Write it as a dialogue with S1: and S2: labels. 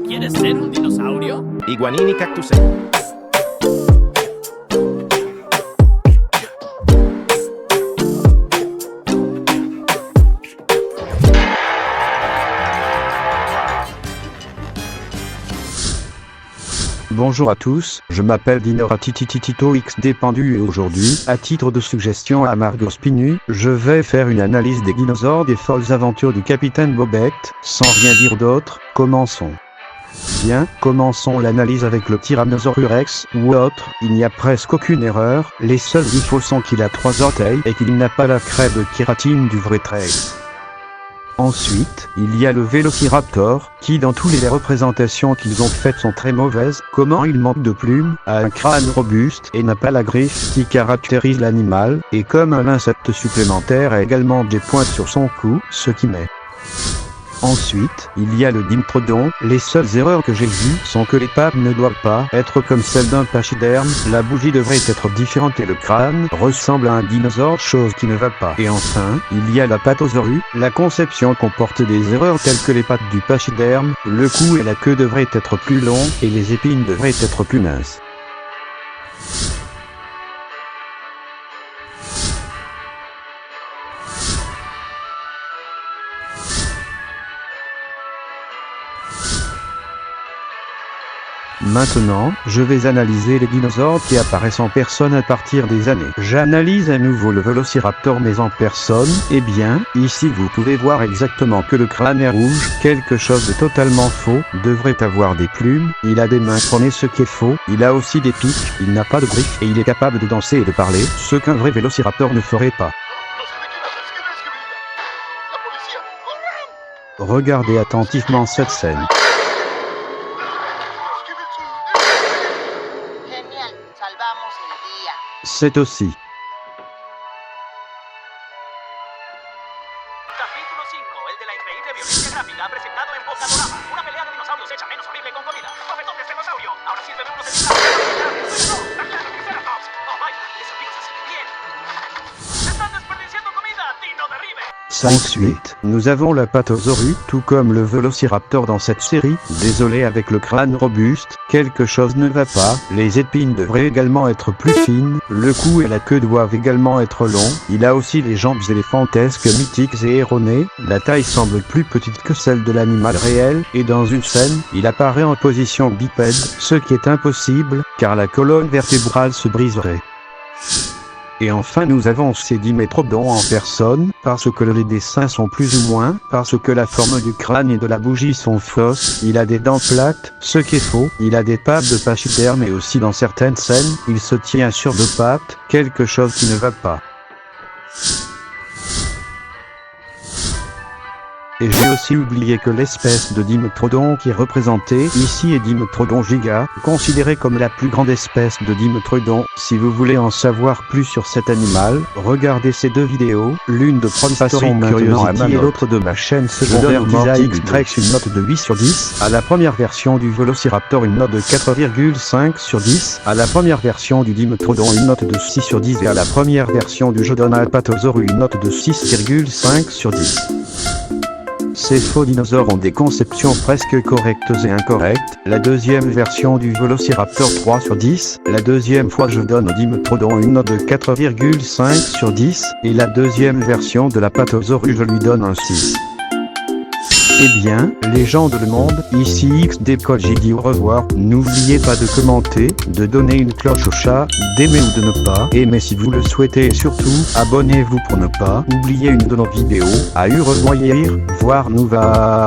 S1: ¿Quieres ser un dinosaurio?
S2: Iguanini cactusé.
S3: Bonjour à tous, je m'appelle Dinoratititito XD Pendu et aujourd'hui, à titre de suggestion à Margot Spinu, je vais faire une analyse des dinosaures des folles aventures du capitaine Bobette, sans rien dire d'autre, commençons. Bien, commençons l'analyse avec le Tyrannosaurus Rex, ou autre, il n'y a presque aucune erreur, les seuls défauts sont qu'il a 3 orteils et qu'il n'a pas la crête de kératine du vrai T-Rex. Ensuite, il y a le Vélociraptor, qui dans toutes les représentations qu'ils ont faites sont très mauvaises, comment il manque de plumes, a un crâne robuste et n'a pas la griffe qui caractérise l'animal, et comme un insecte supplémentaire a également des pointes sur son cou, ce qui met. Ensuite, il y a le Dimetrodon, les seules erreurs que j'ai vues sont que les pattes ne doivent pas être comme celles d'un pachyderme, la bougie devrait être différente et le crâne ressemble à un dinosaure, chose qui ne va pas. Et enfin, il y a la Patosaurus, la conception comporte des erreurs telles que les pattes du pachyderme, le cou et la queue devraient être plus longs, et les épines devraient être plus minces. Maintenant, je vais analyser les dinosaures qui apparaissent en personne à partir des années. J'analyse à nouveau le Vélociraptor mais en personne, et bien, ici vous pouvez voir exactement que le crâne est rouge, quelque chose de totalement faux, devrait avoir des plumes, il a des mains tournées ce qui est faux, il a aussi des pics, il n'a pas de griffes et il est capable de danser et de parler, ce qu'un vrai Vélociraptor ne ferait pas. Regardez attentivement cette scène. C'est aussi.
S1: Capítulo 5, el de la increíble violencia gráfica presentado en Bocadorama. Una pelea de dinosaurios hecha menos horrible con comida. ¡Bofetón de estegosaurio! Ahora sírveme unos de Triceratops. ¡Oh, vaya! ¡Esa pizza se ve bien! ¡Están desperdiciando comida! ¡Dino derribe!
S3: Ensuite, nous avons la Patosaurus, tout comme le Vélociraptor dans cette série, désolé avec le crâne robuste, quelque chose ne va pas, les épines devraient également être plus fines, le cou et la queue doivent également être longs, il a aussi les jambes éléphantesques mythiques et erronées, la taille semble plus petite que celle de l'animal réel, et dans une scène, il apparaît en position bipède, ce qui est impossible, car la colonne vertébrale se briserait. Et enfin nous avons ces Dimetrodons en personne, parce que les dessins sont plus ou moins, parce que la forme du crâne et de la bougie sont fausses, il a des dents plates, ce qui est faux, il a des pattes de pachyderme et aussi dans certaines scènes, il se tient sur 2 pattes, quelque chose qui ne va pas. Et j'ai aussi oublié que l'espèce de Dimetrodon qui est représentée ici est Dimetrodon giga, considéré comme la plus grande espèce de Dimetrodon. Si vous voulez en savoir plus sur cet animal, regardez ces 2 vidéos, l'une de Prehistoric Curiosity et l'autre de ma chaîne secondaire Mortix une note de 8 sur 10, à la première version du Vélociraptor une note de 4,5 sur 10, à la première version du Dimetrodon une note de 6 sur 10 et à la première version du Jodonapatosaurus une note de 6,5 sur 10. Ces faux dinosaures ont des conceptions presque correctes et incorrectes. La deuxième version du Vélociraptor 3 sur 10. La deuxième fois je donne au Dimetrodon une note de 4,5 sur 10. Et la deuxième version de la Patosaurus je lui donne un 6. Eh bien, les gens de le monde, ici XD Code, j'ai dit au revoir, n'oubliez pas de commenter, de donner une cloche au chat, d'aimer ou de ne pas aimer si vous le souhaitez et surtout, abonnez-vous pour ne pas oublier une de nos vidéos, à revoir, voir nous va.